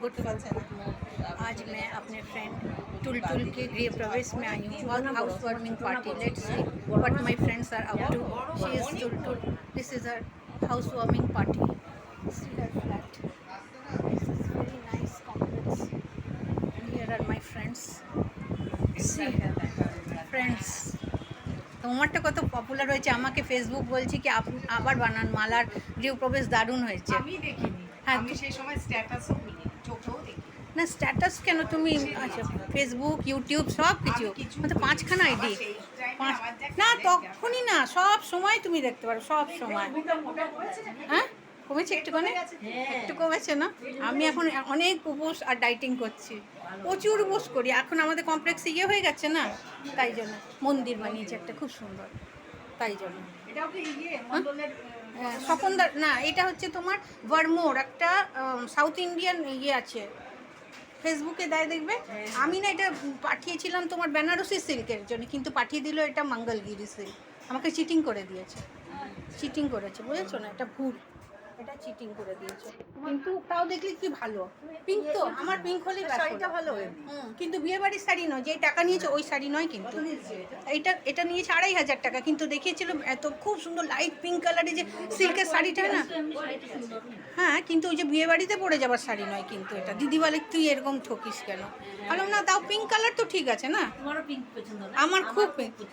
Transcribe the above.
good आज मैं अपने फ्रेंड टुलटुल के गृह प्रवेश में आई हूँ और house warming party let's see what my friends are up to she is Tultul this is her house warming party see her flat this is very nice complex and here are my friends see friends তোমারটা কত popular হয়েছে আমাকে Facebook বলছি কি আবার বানান মালার গৃহপ্রবেশ দারুণ হয়েছে আমি দেখিনি আমি সেই সময় স্ট্যাটাসও দিইনি চোখেও দেখি না স্ট্যাটাস কেন তুমি আচ্ছা ফেসবুক ইউটিউব সব কিছু মানে পাঁচখানা আইডি না তখনই না সব সময় তুমি দেখতে পারো সব সময় হ্যাঁ কমেছে একটুখানি একটু কমেছে না আমি এখন অনেক উপোস আর ডাইটিং করছি প্রচুর উপোস করি এখন আমাদের কমপ্লেক্সে ইয়ে হয়ে গেছে না তাই জন্য মন্দির বানিয়েছে একটা খুব সুন্দর তাই জন্য স্বপনদার না এটা হচ্ছে তোমার ভারমোর একটা সাউথ ইন্ডিয়ান ইয়ে আছে ফেসবুকে দেয় দেখবে আমি না এটা পাঠিয়েছিলাম তোমার বেনারসি সিল্কের জন্য কিন্তু পাঠিয়ে দিল এটা মঙ্গলগিরি সিল্ক আমাকে চিটিং করে দিয়েছে চিটিং করেছে বুঝেছো না এটা ভুল এটা চিটিং করে দিয়েছে কিন্তু তাও দেখলি কি ভালো পিঙ্ক তো আমার পিঙ্ক হলে শাড়িটা ভালো কিন্তু বিয়েবাড়ির শাড়ি নয় যে টাকা নিয়েছে ওই শাড়ি নয় কিন্তু এটা নিয়েছে 2500 টাকা কিন্তু দেখিয়েছিল এত খুব সুন্দর লাইট পিঙ্ক কালারের যে সিল্কের শাড়িটা না হ্যাঁ কিন্তু ওই যে বিয়েবাড়িতে পরে যাবার শাড়ি নয় কিন্তু এটা দিদি বলে তুই এরকম ঠকিস কেন বললাম না তাও পিঙ্ক কালার তো ঠিক আছে না আমার খুব পিঙ্ক